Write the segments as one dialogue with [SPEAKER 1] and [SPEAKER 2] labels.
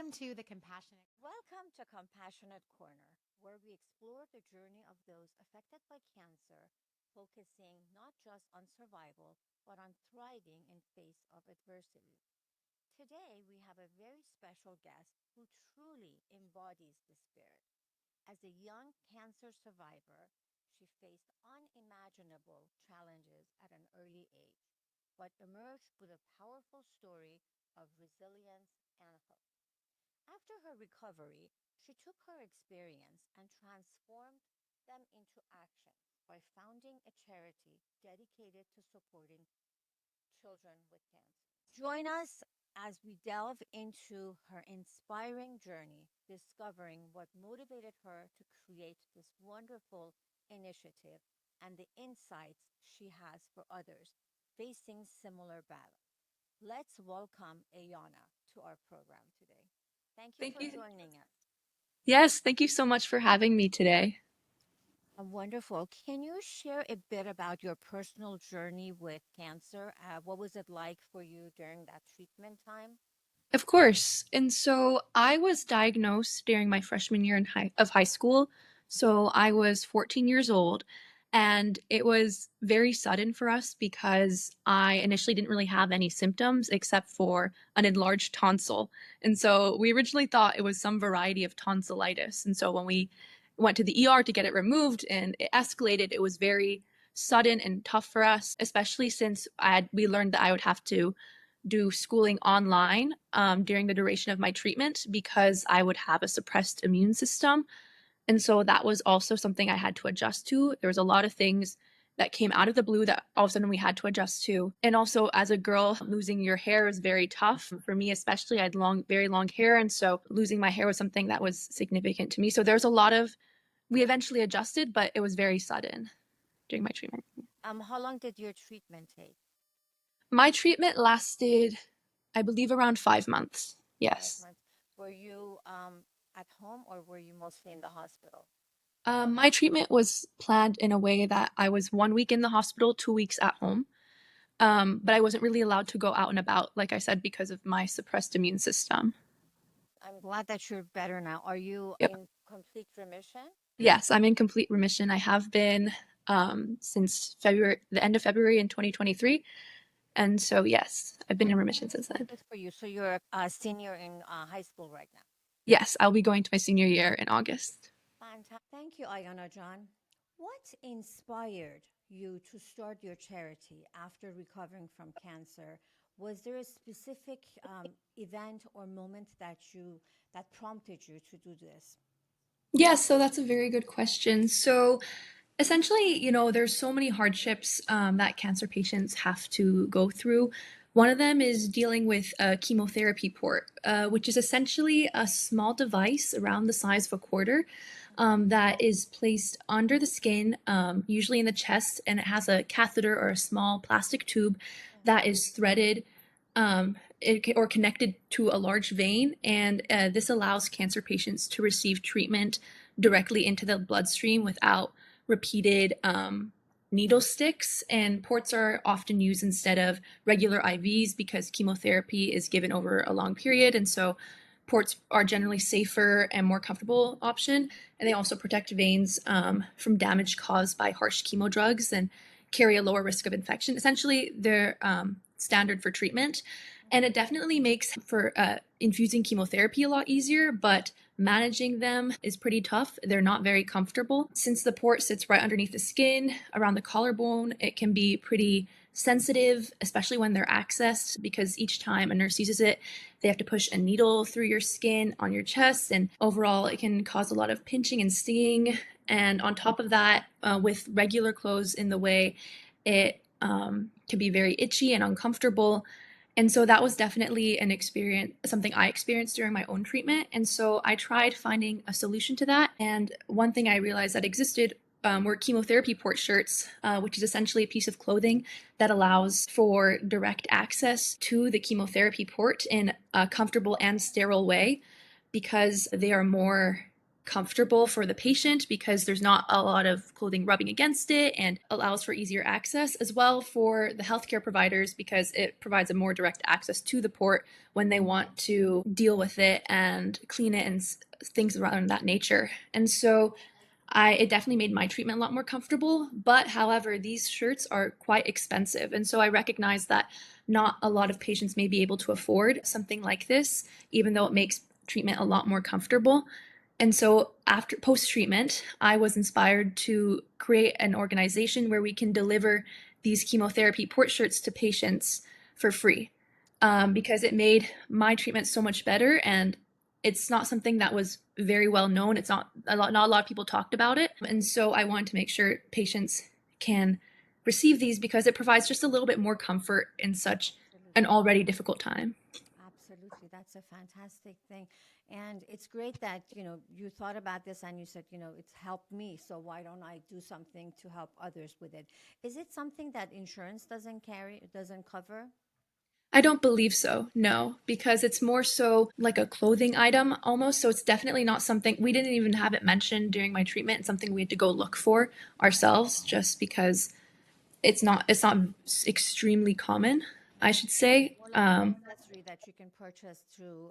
[SPEAKER 1] Welcome to the Compassionate.
[SPEAKER 2] Welcome to Compassionate Corner, where we explore the journey of those affected by cancer, focusing not just on survival, but on thriving in face of adversity. Today, we have a very special guest who truly embodies the spirit. As a young cancer survivor, she faced unimaginable challenges at an early age, but emerged with a powerful story of resilience and hope. After her recovery, she took her experience and transformed them into action by founding a charity dedicated to supporting children with cancer. Join us as we delve into her inspiring journey, discovering what motivated her to create this wonderful initiative and the insights she has for others facing similar battles. Let's welcome Ayana to our program today. Thank you
[SPEAKER 3] Thank
[SPEAKER 2] for
[SPEAKER 3] you.
[SPEAKER 2] joining us.
[SPEAKER 3] Yes, thank you so much for having me today.
[SPEAKER 2] Wonderful. Can you share a bit about your personal journey with cancer? What was it like for you during that treatment time?
[SPEAKER 3] Of course. And so I was diagnosed during my freshman year of high school. So I was 14 years old. And it was very sudden for us because I initially didn't really have any symptoms except for an enlarged tonsil. And so we originally thought it was some variety of tonsillitis. And so when we went to the ER to get it removed and it escalated, it was very sudden and tough for us, especially since we learned that I would have to do schooling online during the duration of my treatment because I would have a suppressed immune system. And so that was also something I had to adjust to. There was a lot of things that came out of the blue that all of a sudden we had to adjust to. And also, as a girl, losing your hair is very tough for me, especially. I had very long hair. And so losing my hair was something that was significant to me. So there's a lot of, we eventually adjusted, but it was very sudden during my treatment.
[SPEAKER 2] How long did your treatment take?
[SPEAKER 3] My treatment lasted, I believe, around 5 months.
[SPEAKER 2] Five
[SPEAKER 3] Yes.
[SPEAKER 2] months. Were you at home or were you mostly in the hospital?
[SPEAKER 3] My treatment was planned in a way that I was 1 week in the hospital, 2 weeks at home. But I wasn't really allowed to go out and about, like I said, because of my suppressed immune system.
[SPEAKER 2] I'm glad that you're better now. Are you
[SPEAKER 3] Yep.
[SPEAKER 2] in complete remission?
[SPEAKER 3] Yes, I'm in complete remission. I have been since February, the end of February in 2023. And so, yes, I've been in remission since then.
[SPEAKER 2] Good for you. So you're a senior in high school right now.
[SPEAKER 3] Yes, I'll be going to my senior year in August.
[SPEAKER 2] Fantastic. Thank you, Ayana John. What inspired you to start your charity after recovering from cancer? Was there a specific event or moment that prompted you to do this?
[SPEAKER 3] Yes, so that's a very good question. So, essentially, there's so many hardships that cancer patients have to go through. One of them is dealing with a chemotherapy port, which is essentially a small device around the size of a quarter that is placed under the skin, usually in the chest, and it has a catheter or a small plastic tube that is threaded or connected to a large vein. And this allows cancer patients to receive treatment directly into the bloodstream without repeated needle sticks. And ports are often used instead of regular IVs because chemotherapy is given over a long period. And so ports are generally safer and more comfortable option. And they also protect veins from damage caused by harsh chemo drugs and carry a lower risk of infection. Essentially, they're standard for treatment. And it definitely makes for infusing chemotherapy a lot easier, but managing them is pretty tough. They're not very comfortable. Since the port sits right underneath the skin, around the collarbone, it can be pretty sensitive, especially when they're accessed, because each time a nurse uses it, they have to push a needle through your skin on your chest. And overall, it can cause a lot of pinching and stinging. And on top of that, with regular clothes in the way, it can be very itchy and uncomfortable. And so that was definitely an experience, something I experienced during my own treatment. And so I tried finding a solution to that. And one thing I realized that existed were chemotherapy port shirts, which is essentially a piece of clothing that allows for direct access to the chemotherapy port in a comfortable and sterile way because they are more comfortable for the patient because there's not a lot of clothing rubbing against it and allows for easier access, as well for the healthcare providers because it provides a more direct access to the port when they want to deal with it and clean it and things around that nature. And so it definitely made my treatment a lot more comfortable. But however, these shirts are quite expensive. And so I recognize that not a lot of patients may be able to afford something like this, even though it makes treatment a lot more comfortable. And so after post treatment, I was inspired to create an organization where we can deliver these chemotherapy port shirts to patients for free, because it made my treatment so much better. And it's not something that was very well known. It's not a lot of people talked about it. And so I wanted to make sure patients can receive these because it provides just a little bit more comfort in such an
[SPEAKER 2] Absolutely.
[SPEAKER 3] already difficult time.
[SPEAKER 2] Absolutely. That's a fantastic thing. And it's great that, you thought about this and you said, it's helped me. So why don't I do something to help others with it? Is it something that insurance doesn't cover?
[SPEAKER 3] I don't believe so, no, because it's more so like a clothing item almost. So it's definitely not something we didn't even have it mentioned during my treatment. It's something we had to go look for ourselves just because it's not extremely common, I should say.
[SPEAKER 2] More like an accessory that you can purchase to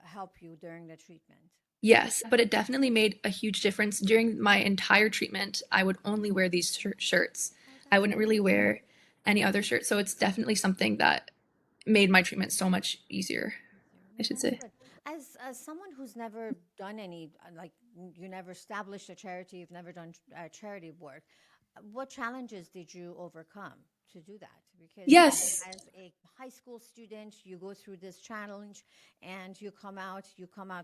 [SPEAKER 2] help you during the treatment.
[SPEAKER 3] Yes, but it definitely made a huge difference during my entire treatment. I would only wear these shirts.
[SPEAKER 2] Oh,
[SPEAKER 3] I
[SPEAKER 2] that's
[SPEAKER 3] wouldn't really wear any other shirt. So it's definitely something that made my treatment so much easier,
[SPEAKER 2] easier.
[SPEAKER 3] I
[SPEAKER 2] Well,
[SPEAKER 3] should
[SPEAKER 2] that's
[SPEAKER 3] say.
[SPEAKER 2] good. As someone who's never done any you never established a charity, you've never done charity work. What challenges did you overcome to do that? Because
[SPEAKER 3] Yes.
[SPEAKER 2] as a high school student, you go through this challenge and you come out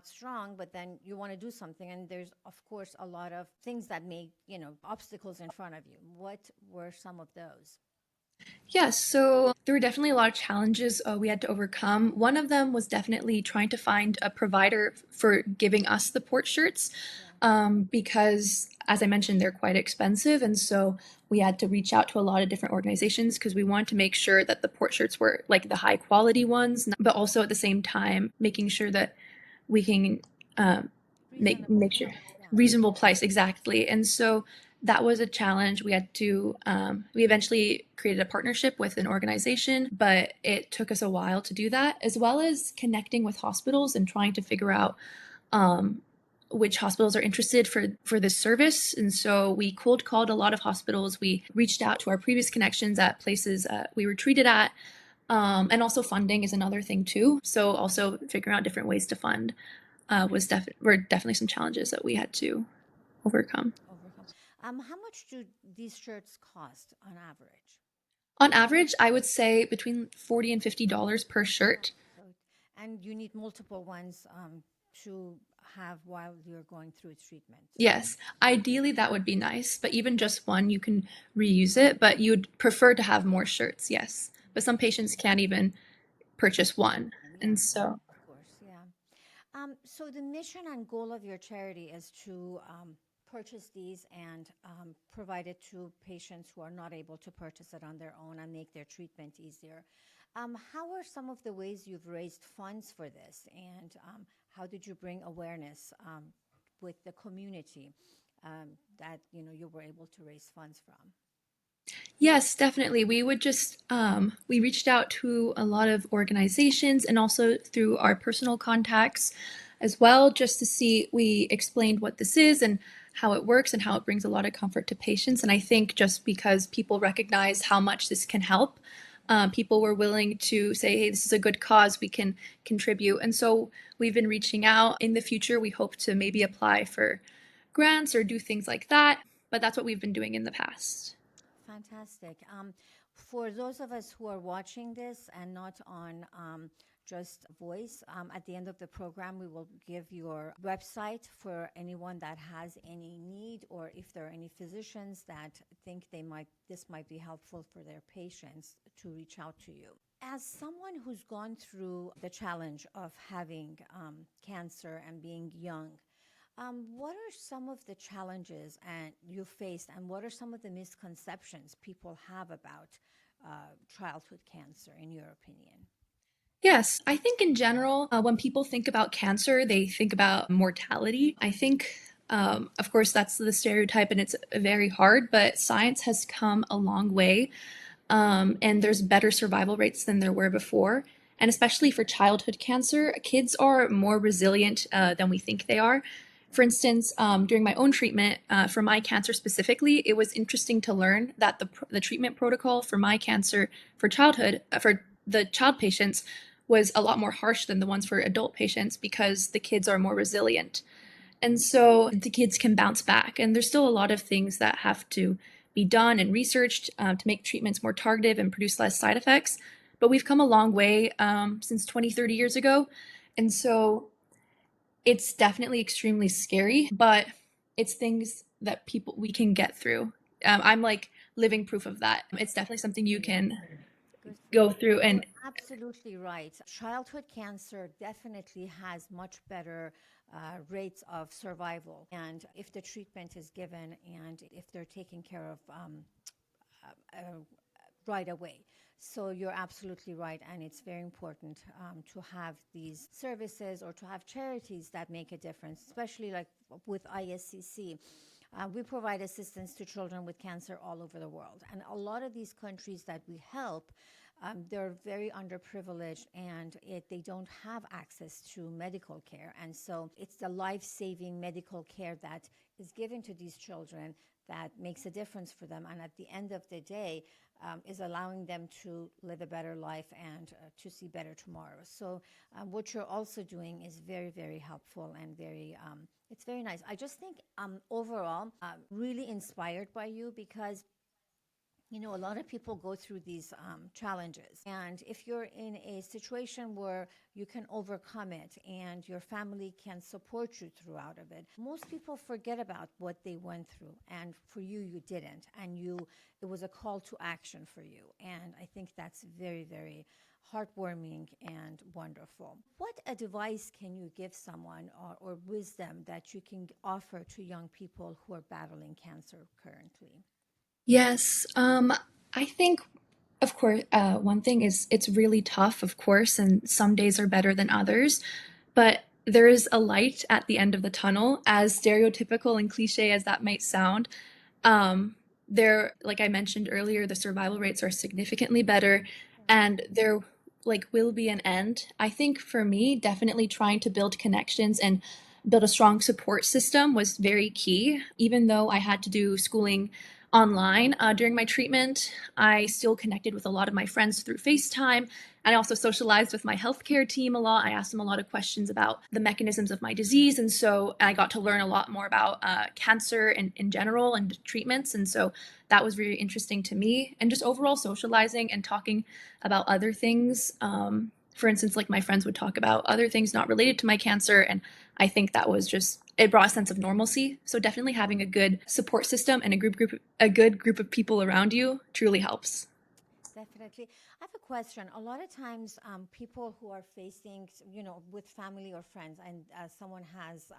[SPEAKER 2] strong, but then you want to do something, and there's of course a lot of things that make obstacles in front of you. What were some of those?
[SPEAKER 3] Yes, so there were definitely a lot of challenges we had to overcome. One of them was definitely trying to find a provider for giving us the port shirts,
[SPEAKER 2] Yeah.
[SPEAKER 3] because, as I mentioned, they're quite expensive. And so we had to reach out to a lot of different organizations because we wanted to make sure that the port shirts were like the high quality ones, but also at the same time making sure that we can um,
[SPEAKER 2] Reasonable
[SPEAKER 3] make sure
[SPEAKER 2] price, yeah.
[SPEAKER 3] reasonable price exactly. And so that was a challenge. We had to we eventually created a partnership with an organization, but it took us a while to do that, as well as connecting with hospitals and trying to figure out um, which hospitals are interested for this service. And so we cold called a lot of hospitals. We reached out to our previous connections at places we were treated at. And also funding is another thing too. So also figuring out different ways to fund were definitely some challenges that we had to overcome.
[SPEAKER 2] Overcome. How much do these shirts cost on average?
[SPEAKER 3] On average, I would say between $40 and $50 per
[SPEAKER 2] Oh,
[SPEAKER 3] shirt.
[SPEAKER 2] so, and you need multiple ones to have while you're going through treatment.
[SPEAKER 3] Yes, ideally that would be nice, but even just one, you can reuse it, but you'd prefer to have more shirts, yes. But some patients can't even purchase one.
[SPEAKER 2] Yeah,
[SPEAKER 3] And so,
[SPEAKER 2] of course, yeah. So the mission and goal of your charity is to purchase these and provide it to patients who are not able to purchase it on their own and make their treatment easier. How are some of the ways you've raised funds for this, and how did you bring awareness with the community that you were able to raise funds from?
[SPEAKER 3] yes, definitely. We would just, we reached out to a lot of organizations and also through our personal contacts as well, just to see, we explained what this is and how it works and how it brings a lot of comfort to patients. And I think just because people recognize how much this can help, people were willing to say, hey, this is a good cause, we can contribute. And so we've been reaching out. In the future, we hope to maybe apply for grants or do things like that. But that's what we've been doing in the past.
[SPEAKER 2] Fantastic. For those of us who are watching this and not on just voice, at the end of the program, we will give your website for anyone that has any need, or if there are any physicians that think this might be helpful for their patients, to reach out to you. As someone who's gone through the challenge of having cancer and being young, what are some of the challenges and you faced, and what are some of the misconceptions people have about childhood cancer, in your opinion?
[SPEAKER 3] Yes, I think in general, when people think about cancer, they think about mortality. I think, of course, that's the stereotype and it's very hard, but science has come a long way, and there's better survival rates than there were before. And especially for childhood cancer, kids are more resilient than we think they are. For instance, during my own treatment for my cancer specifically, it was interesting to learn that the treatment protocol for my cancer for childhood, for the child patients, was a lot more harsh than the ones for adult patients because the kids are more resilient. And so the kids can bounce back. And there's still a lot of things that have to be done and researched to make treatments more targeted and produce less side effects. But we've come a long way since 20, 30 years ago. And so it's definitely extremely scary, but it's things that people we can get through. I'm like living proof of that. It's definitely something you can
[SPEAKER 2] Good for
[SPEAKER 3] go
[SPEAKER 2] you.
[SPEAKER 3] through.
[SPEAKER 2] You're
[SPEAKER 3] And
[SPEAKER 2] absolutely right. Childhood cancer definitely has much better rates of survival. And if the treatment is given and if they're taken care of uh, right away. So you're absolutely right, and it's very important to have these services or to have charities that make a difference, especially like with ISCC. We provide assistance to children with cancer all over the world, and a lot of these countries that we help, they're very underprivileged and they don't have access to medical care. And so it's the life saving medical care that is given to these children that makes a difference for them. And at the end of the day, is allowing them to live a better life and to see better tomorrow. So, what you're also doing is very, very helpful and it's very nice. I just think overall, really inspired by you because a lot of people go through these challenges. And if you're in a situation where you can overcome it and your family can support you throughout of it, most people forget about what they went through. And for you, you didn't. And it was a call to action for you. And I think that's very, very heartwarming and wonderful. What advice can you give someone or wisdom that you can offer to young people who are battling cancer currently?
[SPEAKER 3] yes, I think, of course, one thing is it's really tough, of course, and some days are better than others, but there is a light at the end of the tunnel, as stereotypical and cliche as that might sound. There, like I mentioned earlier, the survival rates are significantly better, and there like will be an end. I think for me, definitely trying to build connections and build a strong support system was very key. Even though I had to do schooling online during my treatment, I still connected with a lot of my friends through FaceTime. I also socialized with my healthcare team a lot. I asked them a lot of questions about the mechanisms of my disease. And so I got to learn a lot more about cancer in general and treatments. And so that was really interesting to me. And just overall socializing and talking about other things. For instance, like my friends would talk about other things not related to my cancer. And I think that was just it brought a sense of normalcy. So definitely having a good support system and a good group of people around you truly helps.
[SPEAKER 2] Definitely. I have a question. A lot of times, people who are facing, with family or friends, and someone has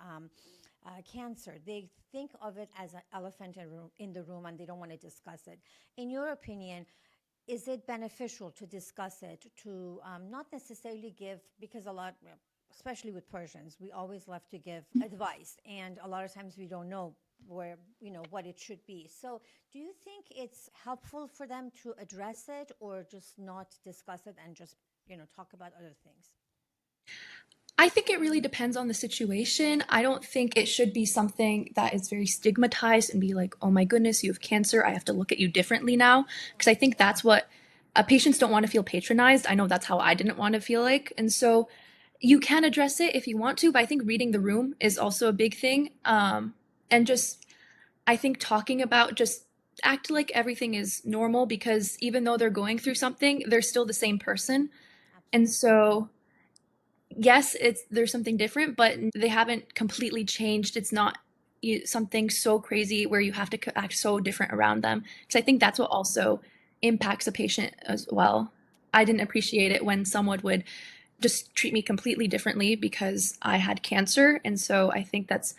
[SPEAKER 2] cancer, they think of it as an elephant in the room and they don't want to discuss it. In your opinion, is it beneficial to discuss it, to not necessarily give, because a lot, especially with Persians, we always love to give advice, and a lot of times we don't know where, what it should be. So, do you think it's helpful for them to address it or just not discuss it and just, talk about other things?
[SPEAKER 3] I think it really depends on the situation. I don't think it should be something that is very stigmatized and be like, oh my goodness, you have cancer. I have to look at you differently now. Because I think that's what patients don't want to feel patronized. I know that's how I didn't want to feel like. And so you can address it if you want to, but I think reading the room is also a big thing. And just, I think talking about just act like everything is normal because even though they're going through something, they're still the same person. And
[SPEAKER 2] Absolutely.
[SPEAKER 3] so yes, it's there's something different, but they haven't completely changed. It's not something so crazy where you have to act so different around them. Because I think that's what also impacts a patient as well. I didn't appreciate it when someone would just treat me completely differently because I had cancer. And so I think that's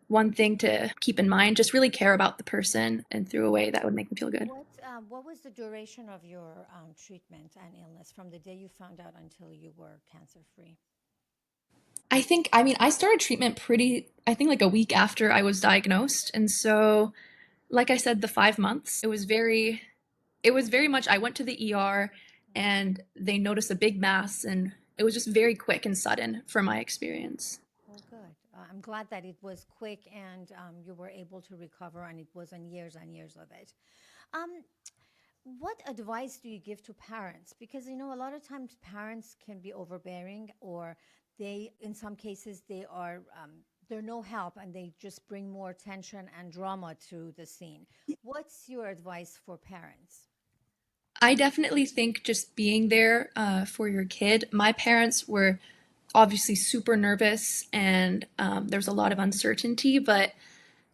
[SPEAKER 3] one thing to keep in mind. Just really care about the person and through a way that would make them feel good.
[SPEAKER 2] What was the duration of your treatment and illness from the day you found out until you were cancer free?
[SPEAKER 3] I mean, I started treatment I think like a week after I was diagnosed. And so, like I said, the 5 months, it was very much, I went to the ER and they noticed a big mass and it was just very quick and sudden from my experience.
[SPEAKER 2] Oh, good. I'm glad that it was quick and you were able to recover, and it wasn't years and years of it. Um, what advice do you give to parents? Because a lot of times parents can be overbearing, or in some cases, they're no help and they just bring more tension and drama to the scene. What's your advice for parents?
[SPEAKER 3] I definitely think just being there for your kid. My parents were obviously super nervous and there's a lot of uncertainty, but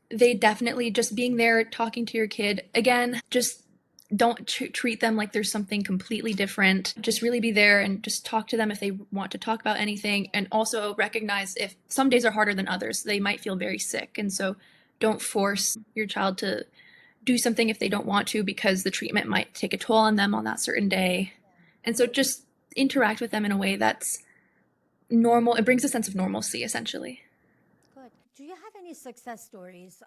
[SPEAKER 3] they definitely just being there, talking to your kid. Again, just don't treat them like there's something completely different. Just really be there and just talk to them if they want to talk about anything. And also recognize if some days are harder than others, they might feel very sick. And so don't force your child to do something if they don't want to because the treatment might take a toll on them on that certain day. And so just interact with them in a way that's normal. It brings a sense of normalcy, essentially.
[SPEAKER 2] Good. Do you have any success stories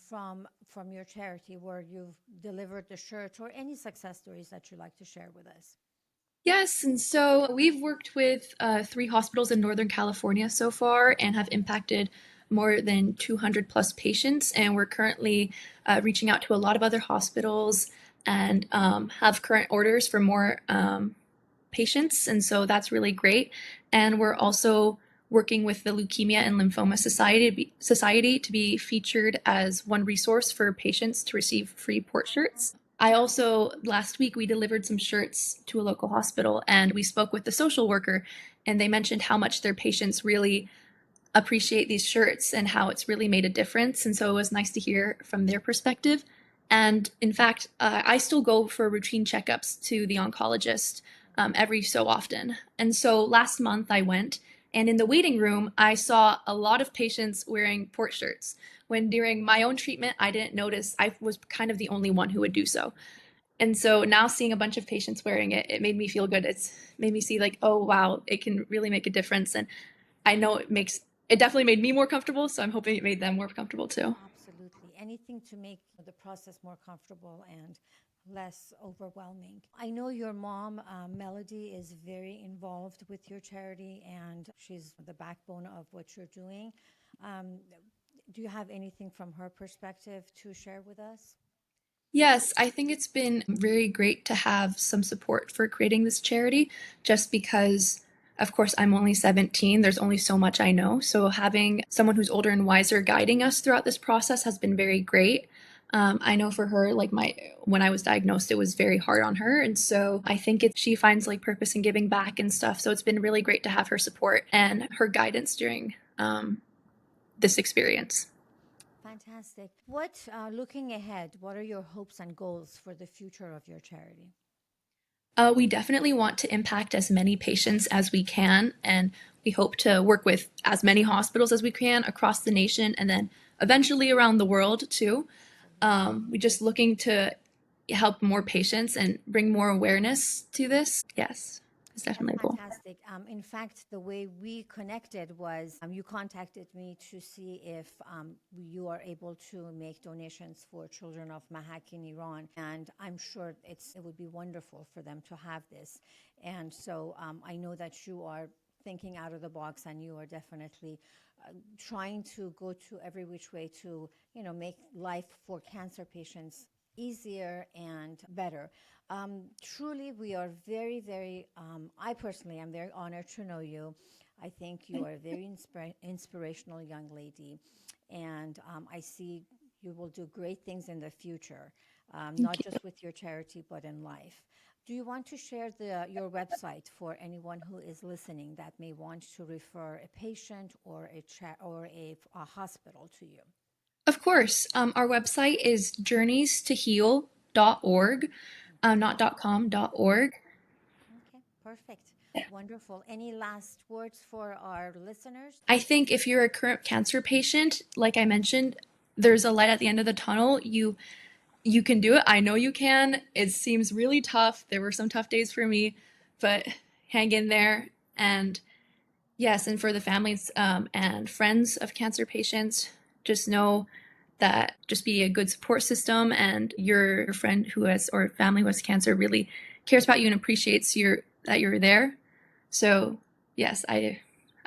[SPEAKER 2] from your charity where you've delivered the shirt, or any success stories that you'd like to share with us?
[SPEAKER 3] Yes, and so we've worked with 3 hospitals in Northern California so far and have impacted more than 200 plus patients. And we're currently reaching out to a lot of other hospitals and have current orders for more patients. And so that's really great. And we're also working with the Leukemia and Lymphoma Society to be featured as one resource for patients to receive free port shirts. I also, last week, we delivered some shirts to a local hospital and we spoke with the social worker, and they mentioned how much their patients really appreciate these shirts and how it's really made a difference. And so it was nice to hear from their perspective. And in fact, I still go for routine checkups to the oncologist every so often. And so last month I went, and in the waiting room, I saw a lot of patients wearing port shirts. When during my own treatment, I didn't notice, I was kind of the only one who would do so. And so now seeing a bunch of patients wearing it, it made me feel good. It's made me see like, oh wow, it can really make a difference. And I know it definitely made me more comfortable. So I'm hoping it made them more comfortable too.
[SPEAKER 2] Absolutely. Anything to make the process more comfortable and less overwhelming. I know your mom, Melody, is very involved with your charity and she's the backbone of what you're doing. Um, do you have anything from her perspective to share with us?
[SPEAKER 3] Yes, I think it's been very great to have some support for creating this charity just because, of course, I'm only 17. There's only so much I know. So having someone who's older and wiser guiding us throughout this process has been very great. I know for her, like when I was diagnosed, it was very hard on her. And so I think she finds like purpose in giving back and stuff. So it's been really great to have her support and her guidance during this experience.
[SPEAKER 2] Fantastic. Looking ahead, what are your hopes and goals for the future of your charity?
[SPEAKER 3] We definitely want to impact as many patients as we can, and we hope to work with as many hospitals as we can across the nation and then eventually around the world too. We're just looking to help more patients and bring more awareness to this. Yes, it's
[SPEAKER 2] That's
[SPEAKER 3] definitely a goal.
[SPEAKER 2] fantastic. In fact, the way we connected was you contacted me to see if you are able to make donations for children of Mahak in Iran, and I'm sure it would be wonderful for them to have this. And so I know that you are thinking out of the box, and you are definitely trying to go to every which way to make life for cancer patients easier and better. Truly, we are very, very, I personally am very honored to know you. I think you are a very inspirational young lady. And I see you will do great things in the future, not
[SPEAKER 3] Thank you.
[SPEAKER 2] just with your charity, but in life. Do you want to share your website for anyone who is listening that may want to refer a patient or a hospital to you?
[SPEAKER 3] Of course, our website is journeys2heal.org, not .com, .org.
[SPEAKER 2] Okay, perfect. Wonderful. Any last words for our listeners?
[SPEAKER 3] I think if you're a current cancer patient, like I mentioned, there's a light at the end of the tunnel. You can do it. I know you can. It seems really tough. There were some tough days for me, but hang in there. And yes, and for the families and friends of cancer patients, just know that just be a good support system, and your friend who has or family who has cancer really cares about you and appreciates that you're there. So yes, I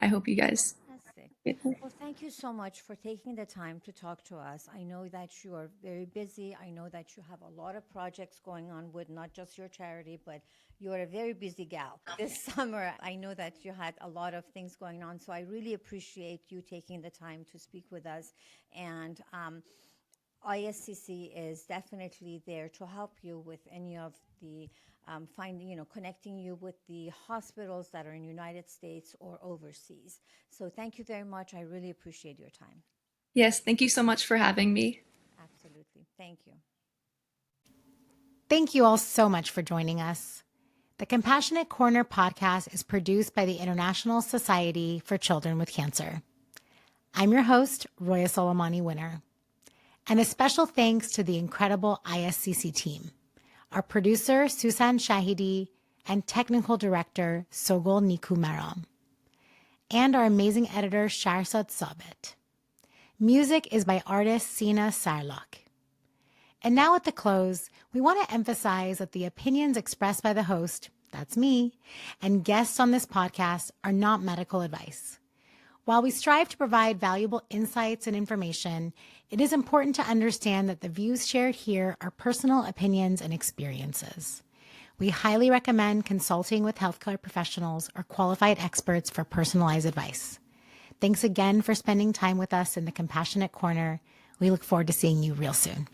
[SPEAKER 3] hope you guys
[SPEAKER 2] Fantastic.
[SPEAKER 3] get there.
[SPEAKER 2] Well, thank you so much for taking the time to talk to us. I know that you are very busy. I know that you have a lot of projects going on with not just your charity, but you are a very busy gal. This summer, I know that you had a lot of things going on. So I really appreciate you taking the time to speak with us. And ISCC is definitely there to help you with any of the finding, connecting you with the hospitals that are in United States or overseas. So thank you very much. I really appreciate your time.
[SPEAKER 3] Yes, thank you so much for having me.
[SPEAKER 2] Absolutely. Thank you.
[SPEAKER 1] Thank you all so much for joining us. The Compassionate Corner podcast is produced by the International Society for Children with Cancer. I'm your host, Roya Soleimani Winner. And a special thanks to the incredible ISCC team, our producer, Susan Shahidi, and technical director, Sogol Nikumaram, and our amazing editor, Sharsad Sabit. Music is by artist Sina Sarlak. And now at the close, we want to emphasize that the opinions expressed by the host, that's me, and guests on this podcast are not medical advice. While we strive to provide valuable insights and information, it is important to understand that the views shared here are personal opinions and experiences. We highly recommend consulting with healthcare professionals or qualified experts for personalized advice. Thanks again for spending time with us in the Compassionate Corner. We look forward to seeing you real soon.